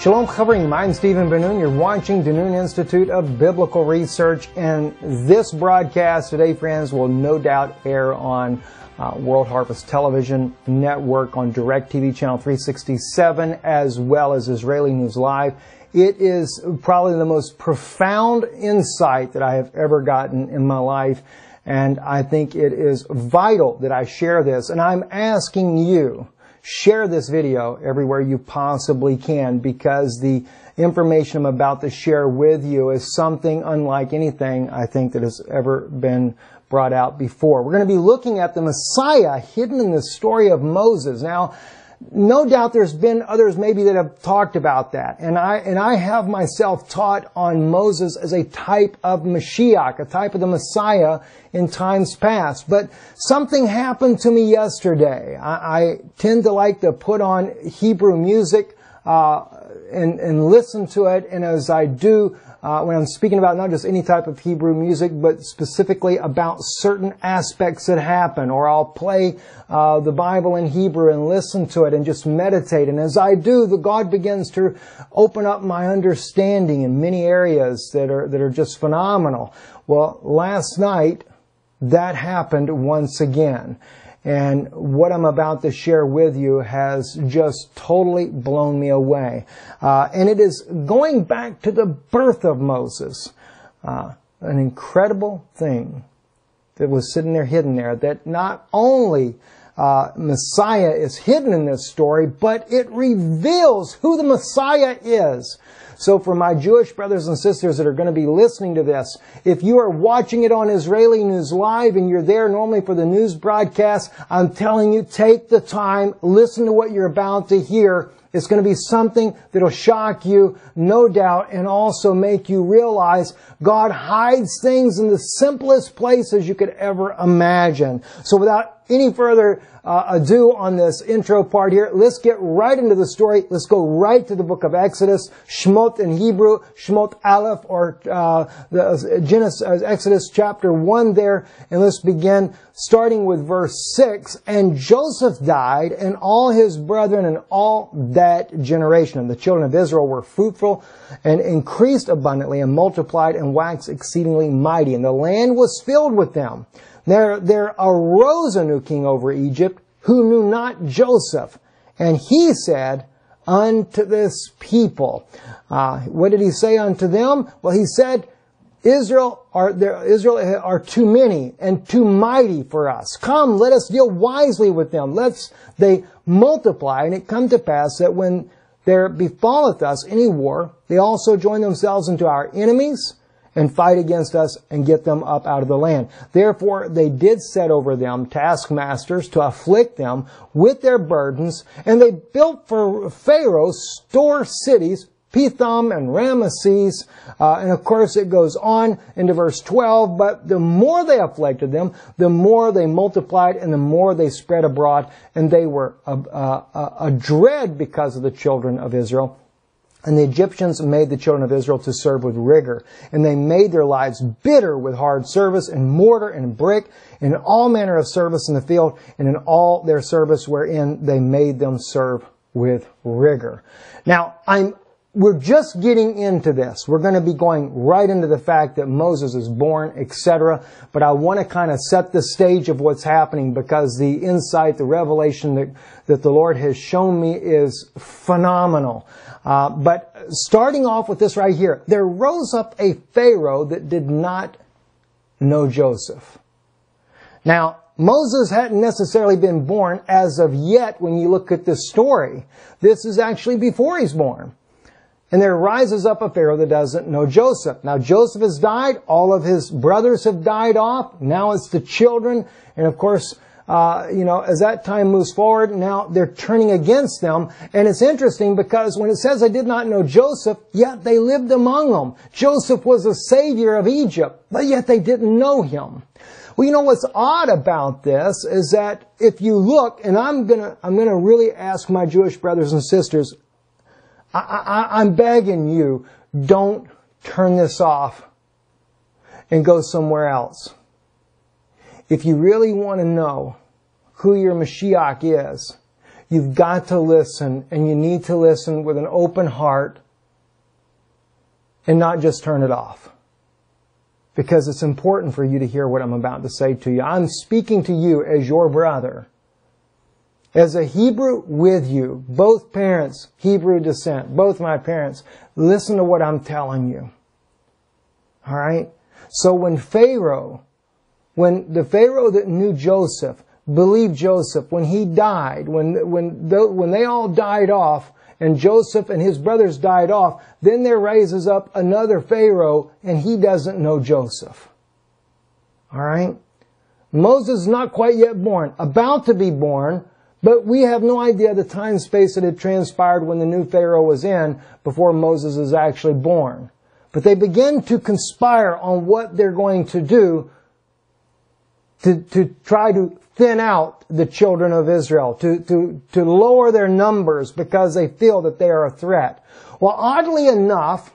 Shalom Chavrim, I'm Stephen Ben-Nun. You're watching Ben-Nun Institute of Biblical Research, and this broadcast today, friends, will no doubt air on World Harvest Television Network on DirecTV Channel 367, as well as Israeli News Live. It is probably the most profound insight that I have ever gotten in my life, and I think it is vital that I share this. And I'm asking you, share this video everywhere you possibly can, because the information I'm about to share with you is something unlike anything I think that has ever been brought out before. We're going to be looking at the Messiah hidden in the story of Moses. Now, no doubt there's been others maybe that have talked about that. And I have myself taught on Moses as a type of Mashiach, a type of the Messiah in times past. But something happened to me yesterday. I tend to like to put on Hebrew music and listen to it. And as I do, when I'm speaking about not just any type of Hebrew music, but specifically about certain aspects that happen, or I'll play the Bible in Hebrew and listen to it and just meditate. And as I do, the God begins to open up my understanding in many areas that are just phenomenal. Well, last night, that happened once again. And what I'm about to share with you has just totally blown me away. And it is going back to the birth of Moses. An incredible thing that was sitting there hidden there, that not only Messiah is hidden in this story, but it reveals who the Messiah is. So for my Jewish brothers and sisters that are going to be listening to this, if you are watching it on Israeli News Live and you're there normally for the news broadcast, I'm telling you, take the time, listen to what you're about to hear. It's going to be something that'll shock you, no doubt, and also make you realize God hides things in the simplest places you could ever imagine. So without any further ado on this intro part here, let's get right into the story. Let's go right to the book of Exodus, Shmot in Hebrew, Shmot Aleph, or Exodus chapter 1 there. And let's begin starting with verse 6. And Joseph died, and all his brethren, and all that generation. And the children of Israel were fruitful, and increased abundantly, and multiplied, and waxed exceedingly mighty. And the land was filled with them. There arose a new king over Egypt, who knew not Joseph. And he said unto this people, what did he say unto them? Well, he said, Israel are too many and too mighty for us. Come, let us deal wisely with them. They multiply. And it come to pass that when there befalleth us any war, they also join themselves into our enemies, and fight against us, and get them up out of the land. Therefore they did set over them taskmasters to afflict them with their burdens, and they built for Pharaoh store cities, Pithom and Ramesses, and of course it goes on into verse 12, but the more they afflicted them, the more they multiplied, and the more they spread abroad, and they were a dread because of the children of Israel. And the Egyptians made the children of Israel to serve with rigor. And they made their lives bitter with hard service, and mortar and brick, and in all manner of service in the field, and in all their service wherein they made them serve with rigor. Now, we're just getting into this. We're going to be going right into the fact that Moses is born, etc. But I want to kind of set the stage of what's happening, because the insight, the revelation that the Lord has shown me is phenomenal. But starting off with this right here, there rose up a Pharaoh that did not know Joseph. Now, Moses hadn't necessarily been born as of yet when you look at this story. This is actually before he's born. And there rises up a Pharaoh that doesn't know Joseph. Now, Joseph has died. All of his brothers have died off. Now it's the children. And of course, as that time moves forward, now they're turning against them. And it's interesting because when it says they did not know Joseph, yet they lived among them. Joseph was the savior of Egypt, but yet they didn't know him. Well, you know what's odd about this is that if you look, and I'm gonna really ask my Jewish brothers and sisters, I'm begging you, don't turn this off and go somewhere else. If you really want to know who your Mashiach is, you've got to listen, and you need to listen with an open heart and not just turn it off. Because it's important for you to hear what I'm about to say to you. I'm speaking to you as your brother. As a Hebrew with you, both parents, Hebrew descent, both my parents, listen to what I'm telling you. All right? So when the Pharaoh that knew Joseph, believed Joseph, when he died, when they all died off, and Joseph and his brothers died off, then there rises up another Pharaoh, and he doesn't know Joseph. All right? Moses is not quite yet born, about to be born, but we have no idea the time space that had transpired when the new Pharaoh was in before Moses is actually born. But they begin to conspire on what they're going to do to try to thin out the children of Israel, to lower their numbers because they feel that they are a threat. Well, oddly enough,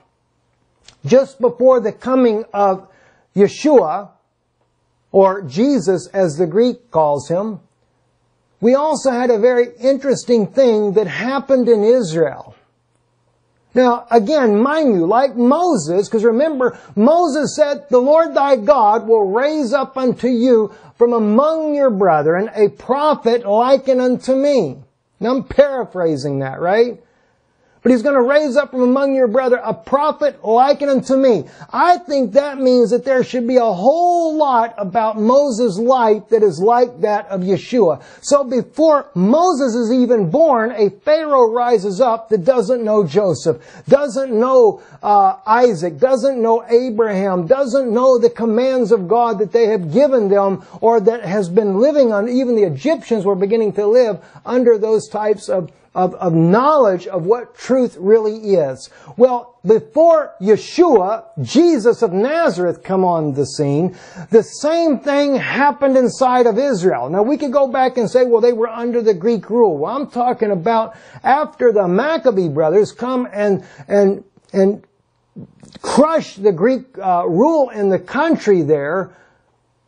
just before the coming of Yeshua, or Jesus as the Greek calls him, we also had a very interesting thing that happened in Israel. Now, again, mind you, like Moses, because remember, Moses said, "The Lord thy God will raise up unto you from among your brethren a prophet likened unto me." Now, I'm paraphrasing that, right? But he's going to raise up from among your brethren a prophet likened unto me. I think that means that there should be a whole lot about Moses' life that is like that of Yeshua. So before Moses is even born, a Pharaoh rises up that doesn't know Joseph, doesn't know Isaac, doesn't know Abraham, doesn't know the commands of God that they have given them, or that has been living on. Even the Egyptians were beginning to live under those types of knowledge of what truth really is. Well, before Yeshua, Jesus of Nazareth, come on the scene, the same thing happened inside of Israel. Now, we could go back and say, well, they were under the Greek rule. Well, I'm talking about after the Maccabee brothers come and crush the Greek rule in the country there.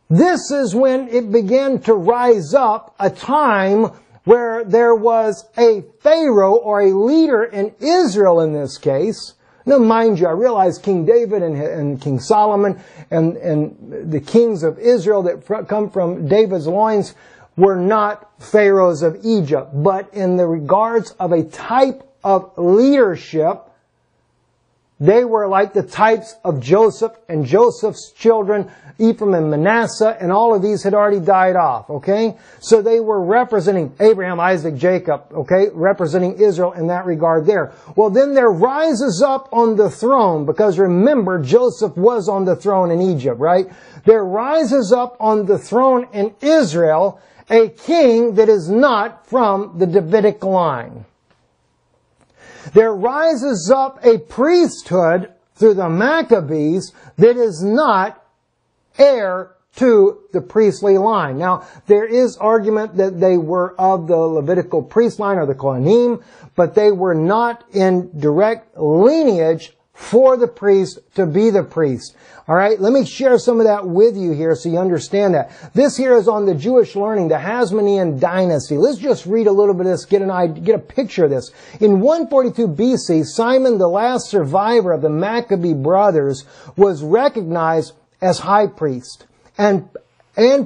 This is when it began to rise up, a time where there was a Pharaoh or a leader in Israel in this case. Now, mind you, I realize King David and King Solomon and the kings of Israel that come from David's loins were not pharaohs of Egypt. But in the regards of a type of leadership, they were like the types of Joseph and Joseph's children, Ephraim and Manasseh, and all of these had already died off, okay? So they were representing Abraham, Isaac, Jacob, okay? Representing Israel in that regard there. Well, then there rises up on the throne, because remember, Joseph was on the throne in Egypt, right? There rises up on the throne in Israel a king that is not from the Davidic line. There rises up a priesthood through the Maccabees that is not heir to the priestly line. Now, there is argument that they were of the Levitical priest line or the Kohanim, but they were not in direct lineage for the priest to be the priest. All right, let me share some of that with you here so you understand that. This here is on the Jewish learning, the Hasmonean dynasty. Let's just read a little bit of this, get a picture of this. In 142 BC, Simon, the last survivor of the Maccabee brothers, was recognized as high priest and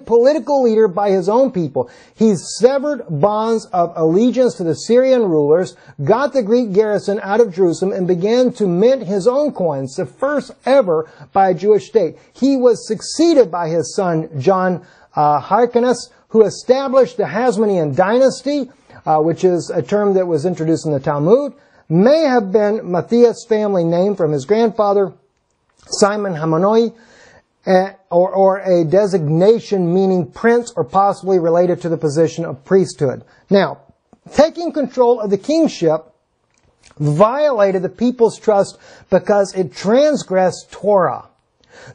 political leader by his own people. He severed bonds of allegiance to the Syrian rulers, got the Greek garrison out of Jerusalem, and began to mint his own coins, the first ever by a Jewish state. He was succeeded by his son John Hyrcanus, who established the Hasmonean dynasty, which is a term that was introduced in the Talmud. May have been Matthias' family name from his grandfather, Simon Hamonoi, or a designation meaning prince or possibly related to the position of priesthood. Now, taking control of the kingship violated the people's trust because it transgressed Torah.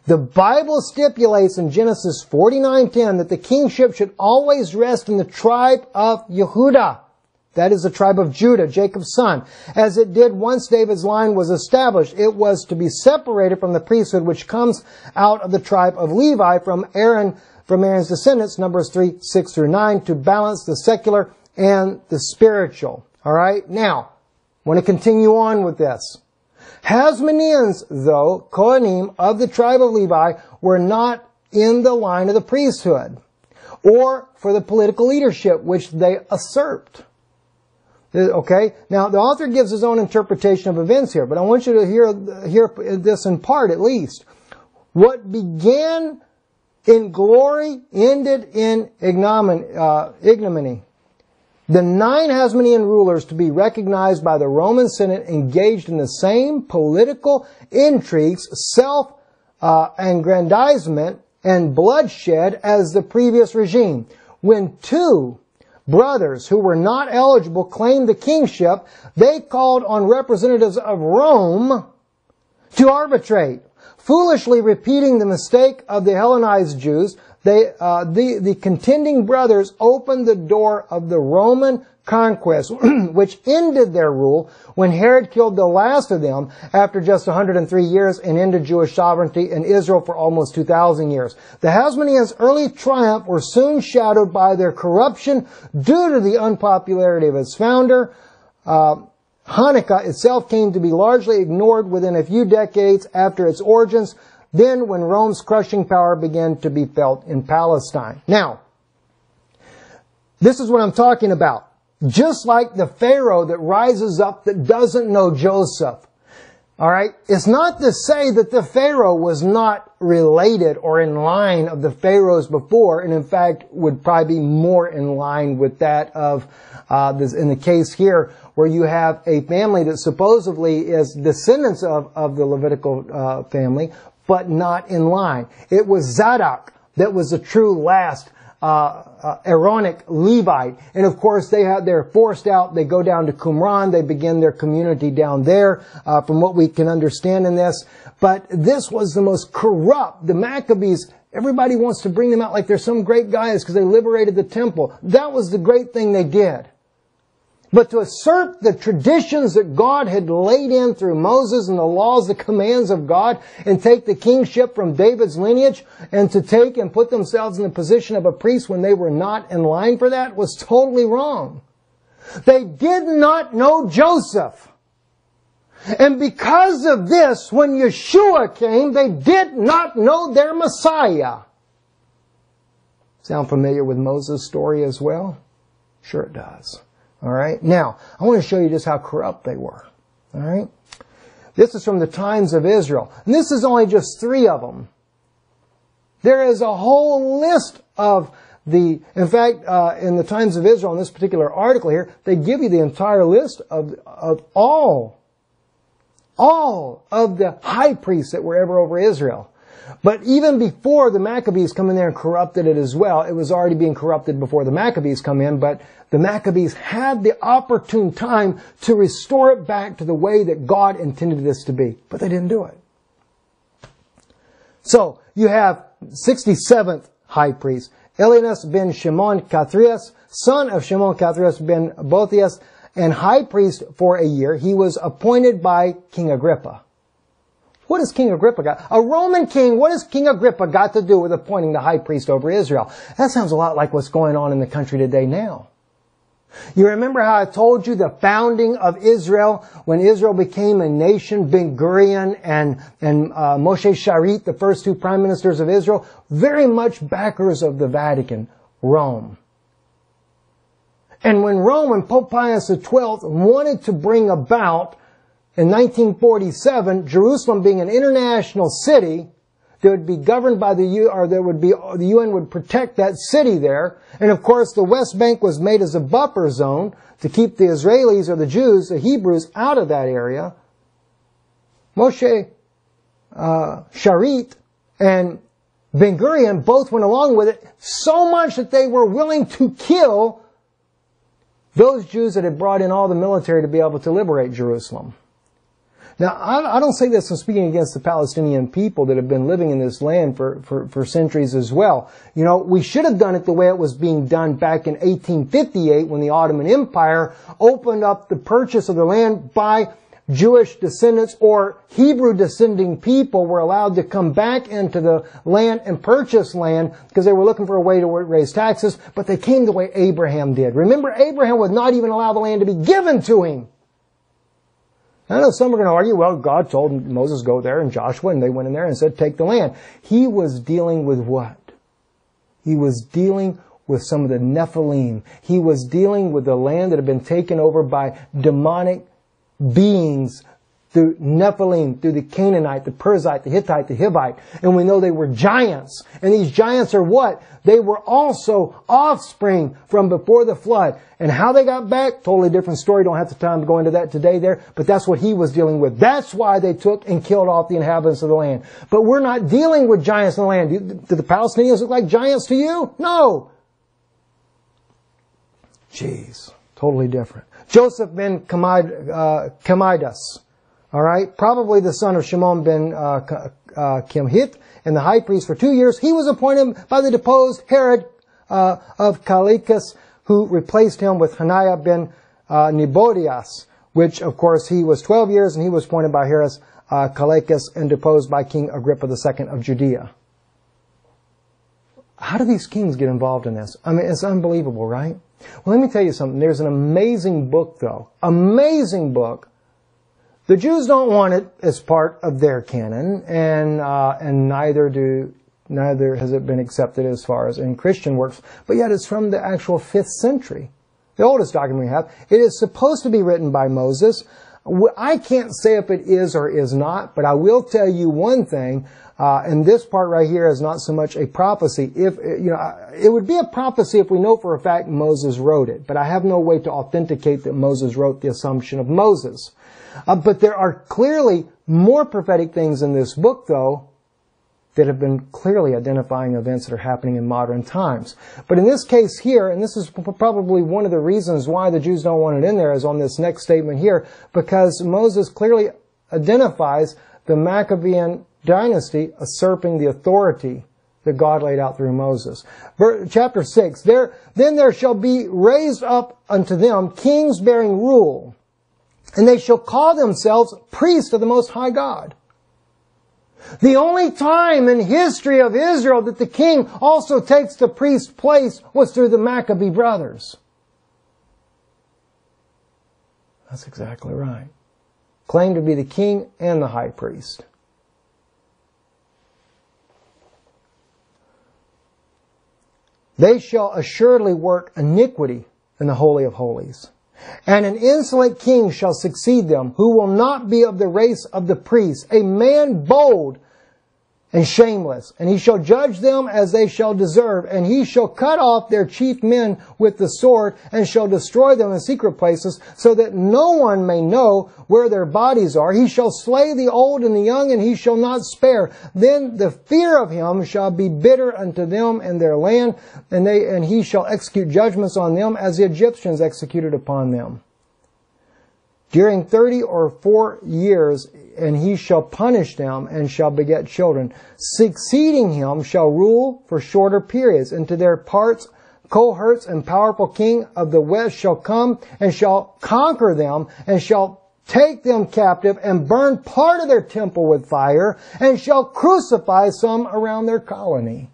The Bible stipulates in Genesis 49:10 that the kingship should always rest in the tribe of Yehudah. That is the tribe of Judah, Jacob's son. As it did once David's line was established, it was to be separated from the priesthood which comes out of the tribe of Levi from Aaron's descendants, Numbers 3:6-9, to balance the secular and the spiritual. All right? Now, I want to continue on with this. Hasmoneans, though, Kohanim of the tribe of Levi, were not in the line of the priesthood or for the political leadership which they usurped. Okay? Now, the author gives his own interpretation of events here, but I want you to hear this in part at least. What began in glory ended in ignominy. The 9 Hasmonean rulers to be recognized by the Roman Senate engaged in the same political intrigues, self-aggrandizement, and bloodshed as the previous regime. When 2 brothers who were not eligible claimed the kingship, they called on representatives of Rome to arbitrate. Foolishly repeating the mistake of the Hellenized Jews, the contending brothers opened the door of the Roman conquest, which ended their rule when Herod killed the last of them after just 103 years and ended Jewish sovereignty in Israel for almost 2,000 years. The Hasmoneans' early triumph were soon shadowed by their corruption due to the unpopularity of its founder. Hanukkah itself came to be largely ignored within a few decades after its origins, then when Rome's crushing power began to be felt in Palestine. Now, this is what I'm talking about. Just like the Pharaoh that rises up that doesn't know Joseph. Alright? It's not to say that the Pharaoh was not related or in line of the Pharaohs before, and in fact would probably be more in line with that of, in the case here, where you have a family that supposedly is descendants of the Levitical family, but not in line. It was Zadok that was the true last Aaronic Levite. And of course they're forced out, they go down to Qumran, they begin their community down there, from what we can understand in this. But this was the most corrupt. The Maccabees, everybody wants to bring them out like they're some great guys because they liberated the temple. That was the great thing they did. But to usurp the traditions that God had laid in through Moses and the laws, the commands of God, and take the kingship from David's lineage, and to take and put themselves in the position of a priest when they were not in line for that, was totally wrong. They did not know Joseph. And because of this, when Yeshua came, they did not know their Messiah. Sound familiar with Moses' story as well? Sure it does. All right. Now, I want to show you just how corrupt they were. All right. This is from the Times of Israel. And this is only just 3 of them. There is a whole list of in fact, in the Times of Israel, in this particular article here, they give you the entire list of all of the high priests that were ever over Israel. But even before the Maccabees come in there and corrupted it as well, it was already being corrupted before the Maccabees come in, but the Maccabees had the opportune time to restore it back to the way that God intended this to be. But they didn't do it. So, you have 67th high priest, Elianas ben Shimon Kathrias, son of Shimon Kathrias ben Bothias, and high priest for a year. He was appointed by King Agrippa. What does King Agrippa got? A Roman king, what has King Agrippa got to do with appointing the high priest over Israel? That sounds a lot like what's going on in the country today now. You remember how I told you the founding of Israel, when Israel became a nation, Ben Gurion and Moshe Sharit, the first 2 prime ministers of Israel, very much backers of the Vatican, Rome. And when Rome and Pope Pius XII wanted to bring about, in 1947, Jerusalem being an international city that would be governed by the UN would protect that city there. And of course, the West Bank was made as a buffer zone to keep the Israelis or the Jews, the Hebrews, out of that area. Moshe Sharit and Ben Gurion both went along with it so much that they were willing to kill those Jews that had brought in all the military to be able to liberate Jerusalem. Now, I don't say this in speaking against the Palestinian people that have been living in this land for centuries as well. You know, we should have done it the way it was being done back in 1858 when the Ottoman Empire opened up the purchase of the land by Jewish descendants or Hebrew descending people were allowed to come back into the land and purchase land because they were looking for a way to raise taxes, but they came the way Abraham did. Remember, Abraham would not even allow the land to be given to him. I know some are going to argue, well, God told Moses go there and Joshua, and they went in there and said, take the land. He was dealing with what? He was dealing with some of the Nephilim. He was dealing with the land that had been taken over by demonic beings through Nephilim, through the Canaanite, the Perizzite, the Hittite, the Hivite. And we know they were giants. And these giants are what? They were also offspring from before the flood. And how they got back, totally different story. Don't have the time to go into that today there. But that's what he was dealing with. That's why they took and killed off the inhabitants of the land. But we're not dealing with giants in the land. Do the Palestinians look like giants to you? No. Jeez. Totally different. Joseph ben Chamidas. All right, probably the son of Shimon ben Kimhith, and the high priest for 2 years. He was appointed by the deposed Herod of Calicus, who replaced him with Hananiah ben Nibodias, which, of course, he was 12 years, and he was appointed by Herod Calicus and deposed by King Agrippa II of Judea. How do these kings get involved in this? I mean, it's unbelievable, right? Well, let me tell you something. There's an amazing book, though. Amazing book. The Jews don't want it as part of their canon, and neither has it been accepted as far as in Christian works. But yet it's from the actual 5th century, the oldest document we have. It is supposed to be written by Moses. I can't say if it is or is not, but I will tell you one thing. And this part right here is not so much a prophecy. It would be a prophecy if we know for a fact Moses wrote it. But I have no way to authenticate that Moses wrote the Assumption of Moses. But there are clearly more prophetic things in this book, though, that have been clearly identifying events that are happening in modern times. But in this case here, and this is probably one of the reasons why the Jews don't want it in there, is on this next statement here, because Moses clearly identifies the Maccabean dynasty usurping the authority that God laid out through Moses. Chapter 6, Then there shall be raised up unto them kings bearing rule, and they shall call themselves priests of the Most High God. The only time in history of Israel that the king also takes the priest's place was through the Maccabee brothers. That's exactly right. Claimed to be the king and the high priest. They shall assuredly work iniquity in the Holy of Holies. And an insolent king shall succeed them, who will not be of the race of the priests, a man bold and shameless. And he shall judge them as they shall deserve. And he shall cut off their chief men with the sword, and shall destroy them in secret places, so that no one may know where their bodies are. He shall slay the old and the young, and he shall not spare. Then the fear of him shall be bitter unto them and their land, and he shall execute judgments on them as the Egyptians executed upon them. During 30 or 4 years, and he shall punish them, and shall beget children. Succeeding him shall rule for shorter periods, and to their parts cohorts and powerful king of the west shall come, and shall conquer them, and shall take them captive, and burn part of their temple with fire, and shall crucify some around their colony.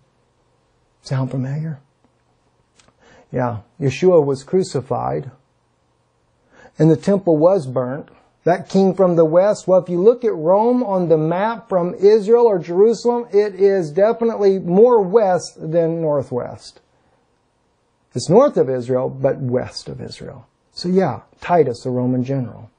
Sound familiar? Yeah, Yeshua was crucified, and the temple was burnt. That king from the west, well, if you look at Rome on the map from Israel or Jerusalem, it is definitely more west than northwest. It's north of Israel, but west of Israel. So yeah, Titus, the Roman general,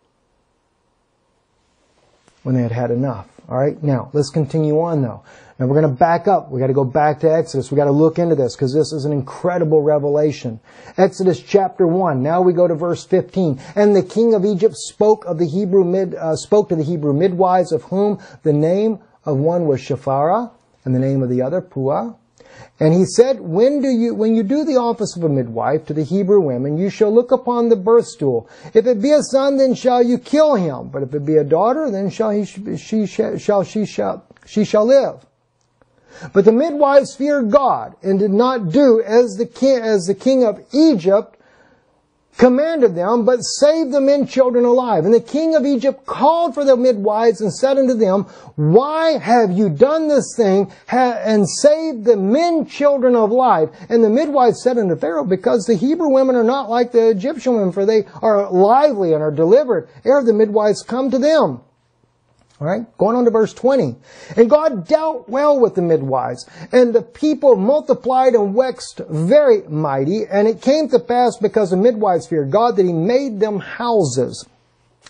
when they had had enough. All right, now let's continue on though. Now we're going to back up. We've got to go back to Exodus. We've got to look into this because this is an incredible revelation. Exodus chapter 1. Now we go to verse 15. And the king of Egypt spoke to the Hebrew midwives, of whom the name of one was Shapharah and the name of the other Puah. And he said, when you do the office of a midwife to the Hebrew women, you shall look upon the birth stool. If it be a son, then shall you kill him. But if it be a daughter, then she shall live. But the midwives feared God, and did not do as the king of Egypt commanded them, but saved the men children alive. And the king of Egypt called for the midwives and said unto them, Why have you done this thing and saved the men children alive? And the midwives said unto Pharaoh, Because the Hebrew women are not like the Egyptian women, for they are lively and are delivered ere the midwives come to them. All right, going on to verse 20. And God dealt well with the midwives, and the people multiplied and waxed very mighty. And it came to pass, because the midwives feared God, that He made them houses.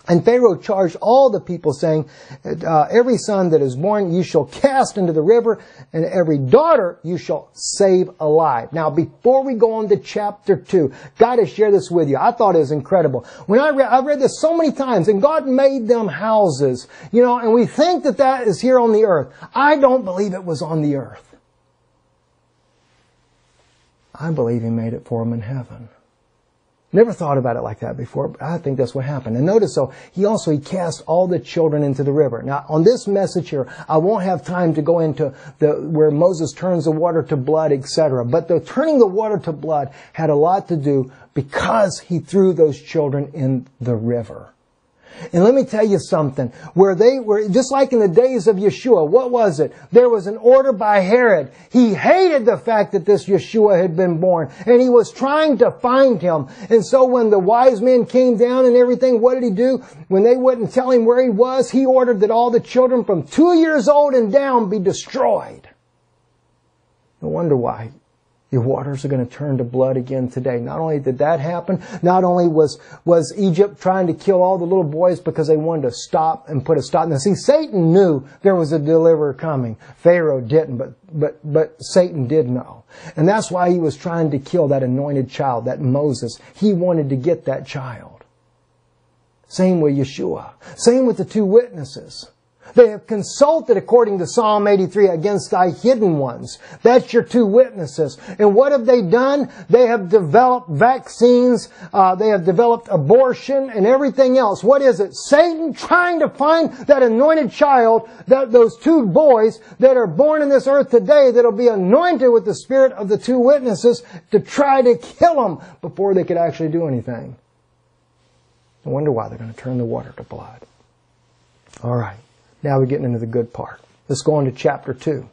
And Pharaoh charged all the people, saying, Every son that is born you shall cast into the river, and every daughter you shall save alive. Now, before we go on to chapter 2, got to share this with you. I thought it was incredible. When I've read this so many times, and God made them houses, and we think that that is here on the earth. I don't believe it was on the earth. I believe He made it for them in heaven. Never thought about it like that before, but I think that's what happened. And notice, He cast all the children into the river. Now, on this message here, I won't have time to go into where Moses turns the water to blood, etc. But the turning the water to blood had a lot to do because He threw those children in the river. And let me tell you something, where they were, just like in the days of Yeshua, what was it? There was an order by Herod. He hated the fact that this Yeshua had been born, and he was trying to find him. And so when the wise men came down and everything, what did he do? When they wouldn't tell him where he was, he ordered that all the children from 2 years old and down be destroyed. No wonder why your waters are going to turn to blood again today. Not only did that happen, not only was Egypt trying to kill all the little boys because they wanted to stop and put a stop. Now see, Satan knew there was a deliverer coming. Pharaoh didn't, but Satan did know. And that's why he was trying to kill that anointed child, that Moses. He wanted to get that child. Same with Yeshua. Same with the two witnesses. They have consulted, according to Psalm 83, against thy hidden ones. That's your two witnesses. And what have they done? They have developed vaccines. They have developed abortion and everything else. What is it? Satan trying to find that anointed child, those two boys that are born in this earth today that will be anointed with the spirit of the two witnesses to try to kill them before they could actually do anything. I wonder why they're going to turn the water to blood. All right. Now we're getting into the good part. Let's go on to chapter 2.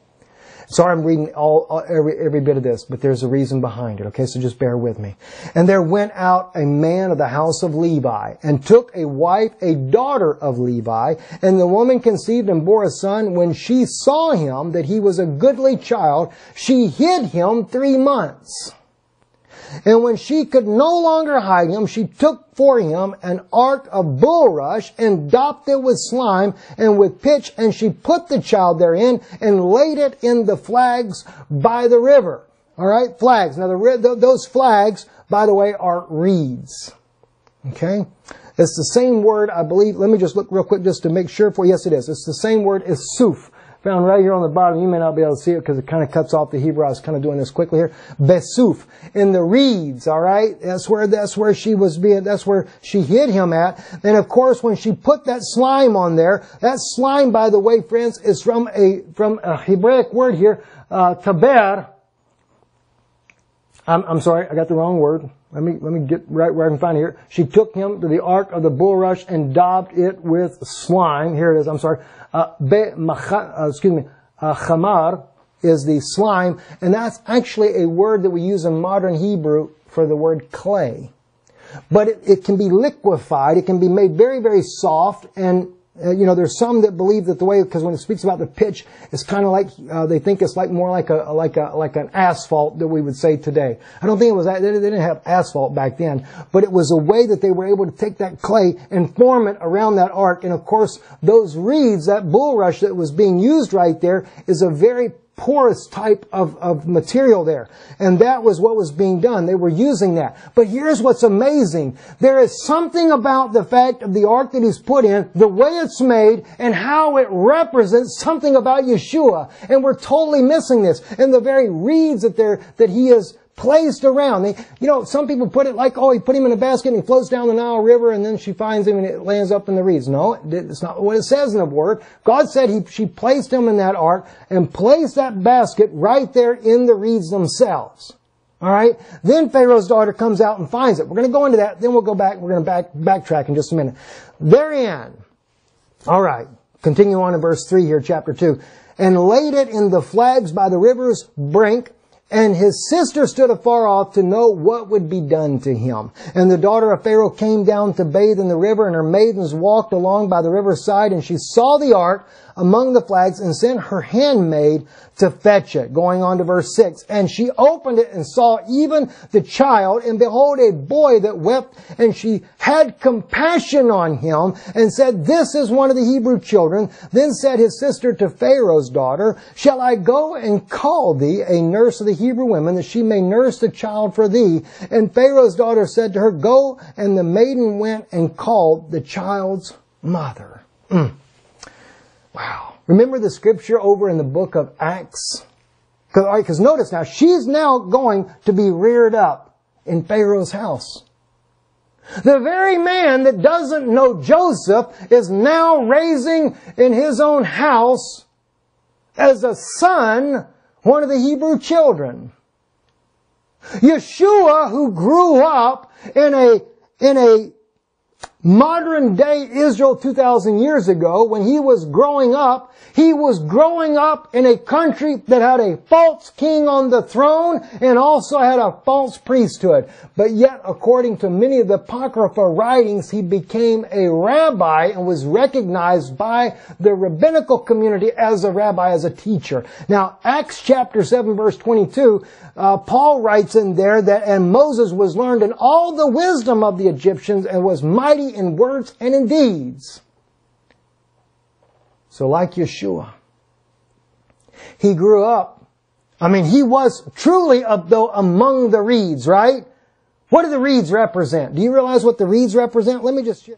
Sorry I'm reading every bit of this, but there's a reason behind it, okay? So just bear with me. And there went out a man of the house of Levi, and took a wife, a daughter of Levi, and the woman conceived and bore a son. When she saw him, that he was a goodly child, she hid him 3 months. And when she could no longer hide him, she took for him an ark of bulrush and daubed it with slime and with pitch, and she put the child therein and laid it in the flags by the river. All right, flags. Now, those flags, by the way, are reeds. Okay? It's the same word, I believe. Let me just look real quick just to make sure for you. Yes, it is. It's the same word as suf. Found right here on the bottom. You may not be able to see it because it kind of cuts off the Hebrew. I was kind of doing this quickly here. Besuf. In the reeds, all right? That's where she was being, that's where she hid him at. And of course, when she put that slime on there, that slime, by the way, friends, is from a Hebraic word here, taber. I'm sorry, I got the wrong word. Let me get right where I can find it here. She took him to the ark of the bulrush and daubed it with slime. Here it is, I'm sorry. Chamar is the slime, and that's actually a word that we use in modern Hebrew for the word clay. But it can be liquefied, it can be made very, very soft, and there's some that believe that the way, because when it speaks about the pitch, it's kind of like, they think it's like more like an asphalt that we would say today. I don't think it was that, they didn't have asphalt back then, but it was a way that they were able to take that clay and form it around that ark. And of course, those reeds, that bulrush that was being used right there, is a very porous type of material there. And that was what was being done. They were using that. But here's what's amazing. There is something about the fact of the ark that he's put in, the way it's made, and how it represents something about Yeshua. And we're totally missing this. And the very reeds that he has placed around. Some people put it like, he put him in a basket and he floats down the Nile River and then she finds him and it lands up in the reeds. No, it's not what it says in the Word. God said she placed him in that ark and placed that basket right there in the reeds themselves. All right. Then Pharaoh's daughter comes out and finds it. We're going to go into that. Then we'll go back. We're going to backtrack in just a minute. Therein. All right. Continue on in verse 3 here, chapter 2. And laid it in the flags by the river's brink. And his sister stood afar off to know what would be done to him. And the daughter of Pharaoh came down to bathe in the river, and her maidens walked along by the riverside, and she saw the ark among the flags and sent her handmaid to fetch it. Going on to verse 6. And she opened it and saw even the child, and behold, a boy that wept, and she had compassion on him and said, This is one of the Hebrew children. Then said his sister to Pharaoh's daughter, Shall I go and call thee a nurse of the Hebrew women, that she may nurse the child for thee? And Pharaoh's daughter said to her, Go. And the maiden went and called the child's mother. Wow. Remember the scripture over in the book of Acts? Because notice now, she's now going to be reared up in Pharaoh's house. The very man that doesn't know Joseph is now raising in his own house as a son one of the Hebrew children. Yeshua, who grew up in a modern day Israel 2,000 years ago, when he was growing up in a country that had a false king on the throne and also had a false priesthood. But yet, according to many of the Apocrypha writings, he became a rabbi and was recognized by the rabbinical community as a rabbi, as a teacher. Now, Acts chapter 7 verse 22, Paul writes in there that, And Moses was learned in all the wisdom of the Egyptians and was mighty in words and in deeds. So like Yeshua, he grew up. He was truly among the reeds, right? What do the reeds represent? Do you realize what the reeds represent? Let me just...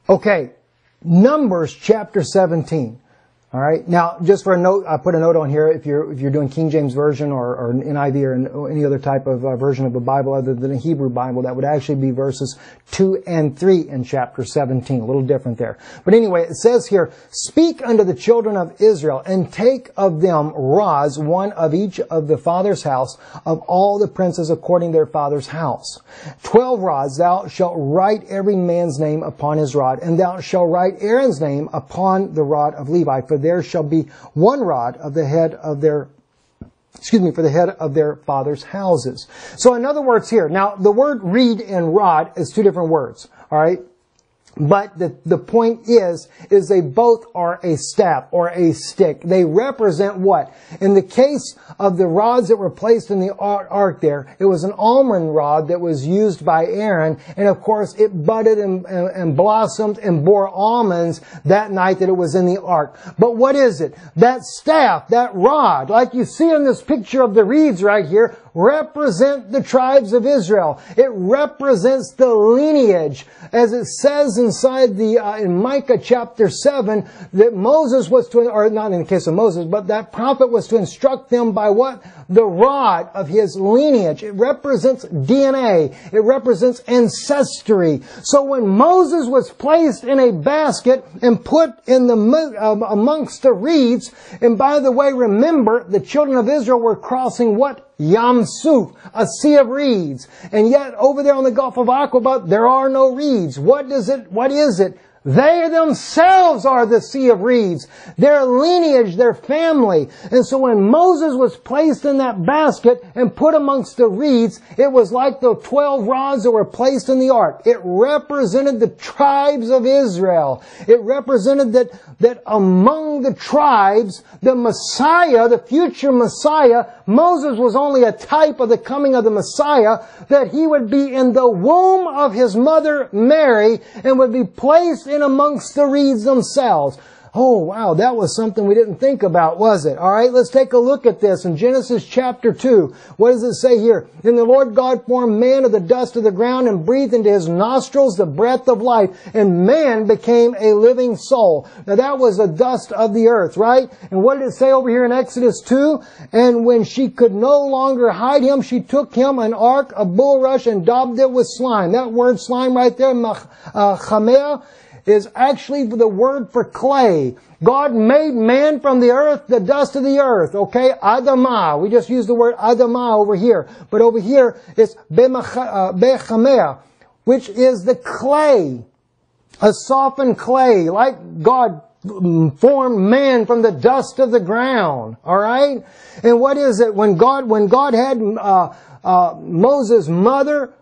Okay, Numbers chapter 17. All right. Now, just for a note, I put a note on here. If you're doing King James Version or an NIV or any other type of version of the Bible other than a Hebrew Bible, that would actually be verses 2 and 3 in chapter 17. A little different there. But anyway, it says here, Speak unto the children of Israel, and take of them rods, one of each of the father's house, of all the princes according to their father's house. 12 rods thou shalt write every man's name upon his rod, and thou shalt write Aaron's name upon the rod of Levi, for there shall be one rod of the head of their, for the head of their father's houses. So in other words here, now the word reed and rod is two different words, all right? But the point is they both are a staff or a stick. They represent what? In the case of the rods that were placed in the ark there, it was an almond rod that was used by Aaron. And of course, it budded and blossomed and bore almonds that night that it was in the ark. But what is it? That staff, that rod, like you see in this picture of the reeds right here, represent the tribes of Israel. It represents the lineage. As it says inside in Micah chapter 7, that Moses was to, or not in the case of Moses, but that prophet was to instruct them by what? The rod of his lineage. It represents DNA. It represents ancestry. So when Moses was placed in a basket and put in amongst the reeds, and by the way, remember, the children of Israel were crossing what? Yam Suf, a sea of reeds. And yet over there on the Gulf of Aqaba, there are no reeds. What is it? They themselves are the sea of reeds. Their lineage, their family. And so when Moses was placed in that basket and put amongst the reeds, it was like the 12 rods that were placed in the ark. It represented the tribes of Israel. It represented that among the tribes, the Messiah, the future Messiah, Moses was only a type of the coming of the Messiah, that he would be in the womb of his mother Mary and would be placed in amongst the reeds themselves. Oh, wow, that was something we didn't think about, was it? All right, let's take a look at this in Genesis chapter 2. What does it say here? Then the Lord God formed man of the dust of the ground and breathed into his nostrils the breath of life, and man became a living soul. Now that was the dust of the earth, right? And what did it say over here in Exodus 2? And when she could no longer hide him, she took him an ark, a bulrush, and daubed it with slime. That word slime right there, chamea, is actually the word for clay. God made man from the earth, the dust of the earth. Okay? Adamah. We just use the word Adamah over here. But over here, it's Bechamea, which is the clay. A softened clay, like God formed man from the dust of the ground. Alright? And what is it? When God had Moses' mother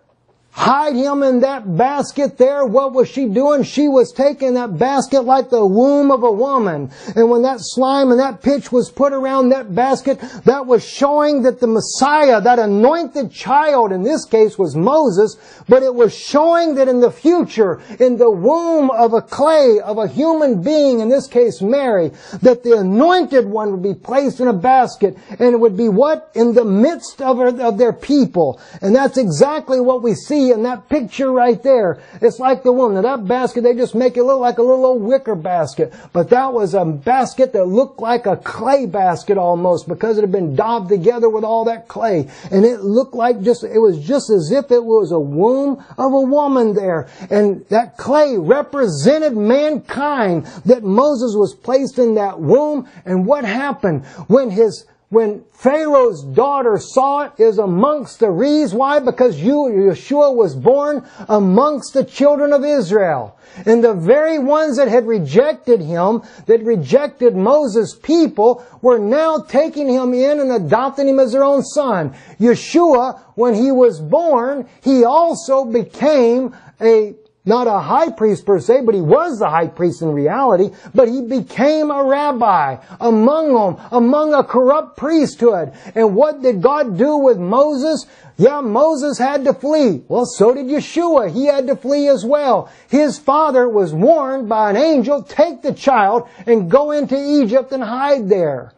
hide him in that basket there, what was she doing? She was taking that basket like the womb of a woman. And when that slime and that pitch was put around that basket, that was showing that the Messiah, that anointed child, in this case was Moses, but it was showing that in the future, in the womb of a clay, of a human being, in this case Mary, that the anointed one would be placed in a basket, and it would be what? In the midst of their people. And that's exactly what we see in that picture right there. It's like the woman. Now that basket, they just make it look like a little old wicker basket. But that was a basket that looked like a clay basket almost, because it had been daubed together with all that clay. And it looked like it was just as if it was a womb of a woman there. And that clay represented mankind, that Moses was placed in that womb. And what happened? When Pharaoh's daughter saw it, is amongst the reeds. Why? Because Yeshua was born amongst the children of Israel. And the very ones that had rejected him, that rejected Moses' people, were now taking him in and adopting him as their own son. Yeshua, when he was born, he also became not a high priest per se, but he was the high priest in reality, but he became a rabbi among them, among a corrupt priesthood. And what did God do with Moses? Yeah, Moses had to flee. Well, so did Yeshua. He had to flee as well. His father was warned by an angel, take the child and go into Egypt and hide there.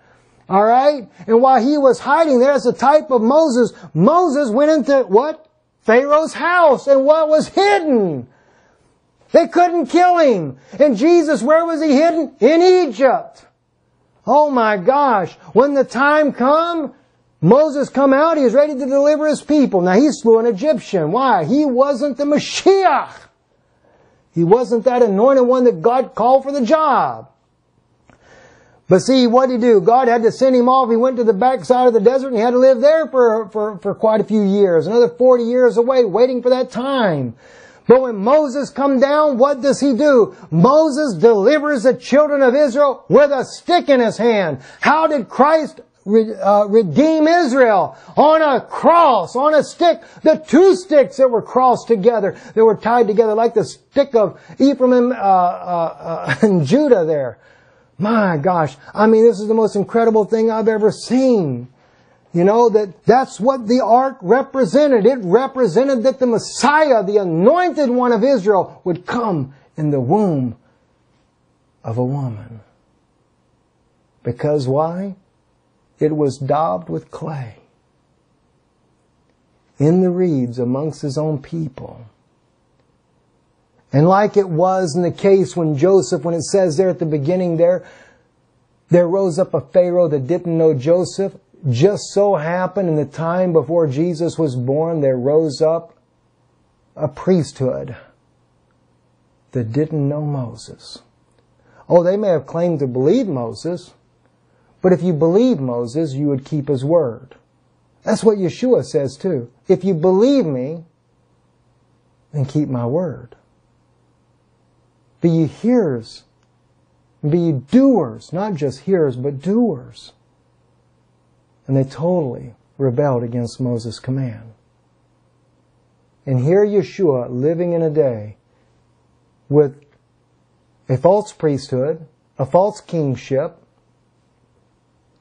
Alright? And while he was hiding there as a type of Moses, Moses went into what? Pharaoh's house. And what was hidden? They couldn't kill him. And Jesus, where was he hidden? In Egypt. Oh my gosh. When the time come, Moses come out, he was ready to deliver his people. Now he slew an Egyptian. Why? He wasn't the Mashiach. He wasn't that anointed one that God called for the job. But see, what did he do? God had to send him off. He went to the backside of the desert and he had to live there for quite a few years. Another 40 years away, waiting for that time. But when Moses come down, what does he do? Moses delivers the children of Israel with a stick in his hand. How did Christ redeem Israel? On a cross, on a stick. The two sticks that were crossed together, that were tied together like the stick of Ephraim and Judah there. My gosh. I mean, this is the most incredible thing I've ever seen. You know, that's what the ark represented. It represented that the Messiah, the anointed one of Israel, would come in the womb of a woman. Because why? It was daubed with clay. In the reeds amongst his own people. And like it was in the case when Joseph, when it says there at the beginning there rose up a Pharaoh that didn't know Joseph. Just so happened in the time before Jesus was born, there rose up a priesthood that didn't know Moses. Oh, they may have claimed to believe Moses, but if you believe Moses, you would keep his word. That's what Yeshua says too. If you believe me, then keep my word. Be ye hearers, and be ye doers, not just hearers, but doers. And they totally rebelled against Moses' command. And here Yeshua, living in a day with a false priesthood, a false kingship.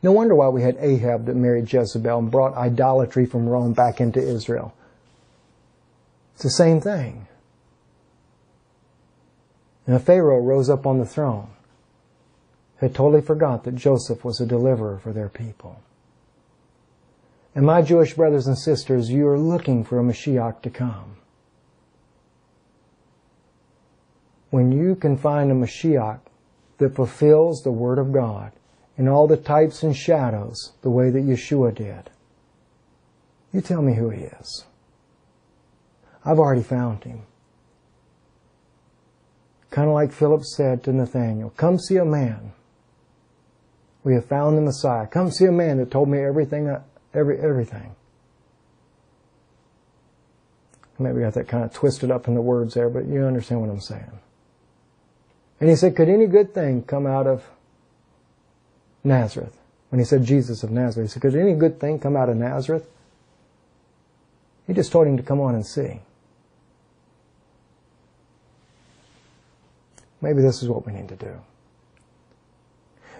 No wonder why we had Ahab that married Jezebel and brought idolatry from Rome back into Israel. It's the same thing. And a Pharaoh rose up on the throne. They totally forgot that Joseph was a deliverer for their people. And my Jewish brothers and sisters, you are looking for a Mashiach to come. When you can find a Mashiach that fulfills the Word of God in all the types and shadows the way that Yeshua did, you tell me who He is. I've already found Him. Kind of like Philip said to Nathanael, come see a man. We have found the Messiah. Come see a man that told me everything. Maybe I got that kind of twisted up in the words there, but you understand what I'm saying. And he said, could any good thing come out of Nazareth? When he said Jesus of Nazareth, he said, could any good thing come out of Nazareth? He just told him to come on and see. Maybe this is what we need to do.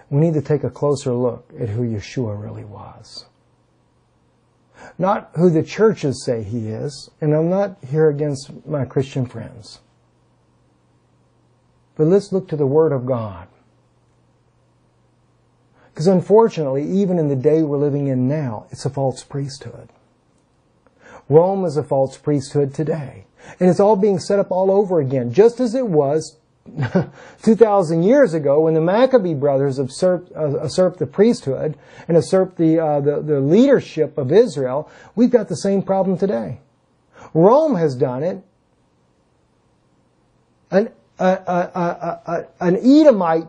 We need to take a closer look at who Yeshua really was. Not who the churches say he is, and I'm not here against my Christian friends. But let's look to the Word of God. Because unfortunately, even in the day we're living in now, it's a false priesthood. Rome is a false priesthood today. And it's all being set up all over again, just as it was 2,000 years ago when the Maccabee brothers usurped the priesthood and usurped the leadership of Israel. We've got the same problem today. Rome has done it. An Edomite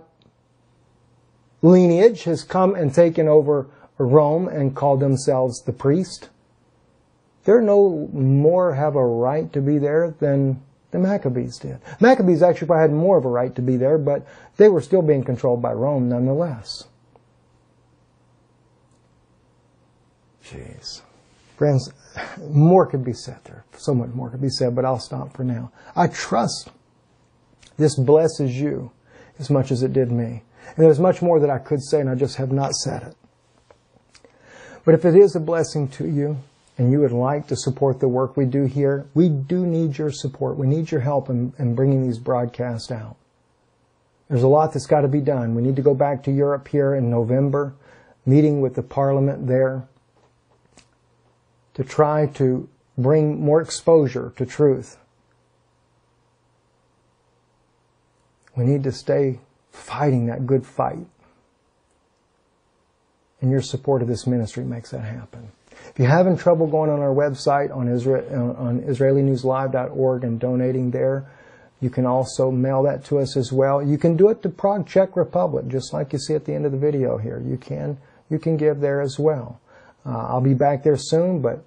lineage has come and taken over Rome and called themselves the priest. They no more have a right to be there than the Maccabees did. Maccabees actually probably had more of a right to be there, but they were still being controlled by Rome nonetheless. Jeez. Friends, more could be said there. So much more could be said, but I'll stop for now. I trust this blesses you as much as it did me. And there's much more that I could say, and I just have not said it. But if it is a blessing to you, and you would like to support the work we do here, we do need your support. We need your help in bringing these broadcasts out. There's a lot that's got to be done. We need to go back to Europe here in November, meeting with the Parliament there, to try to bring more exposure to truth. We need to stay fighting that good fight. And your support of this ministry makes that happen. If you're having trouble going on our website on IsraeliNewsLive.org and donating there, you can also mail that to us as well. You can do it to Prague, Czech Republic, just like you see at the end of the video here. You can give there as well. I'll be back there soon, but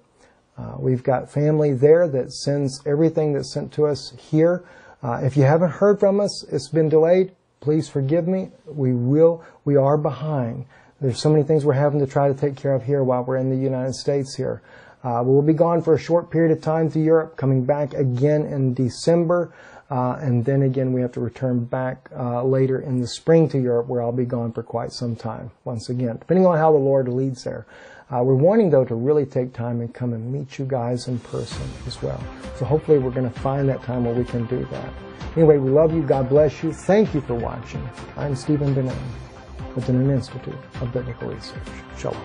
we've got family there that sends everything that's sent to us here. If you haven't heard from us, it's been delayed. Please forgive me. We are behind. There's so many things we're having to try to take care of here while we're in the United States here. We'll be gone for a short period of time to Europe, coming back again in December. And then again, we have to return back later in the spring to Europe, where I'll be gone for quite some time, once again, depending on how the Lord leads there. We're wanting, though, to really take time and come and meet you guys in person as well. So hopefully we're going to find that time where we can do that. Anyway, we love you. God bless you. Thank you for watching. I'm Stephen Benet with the Institute of Biblical Research. Shalom.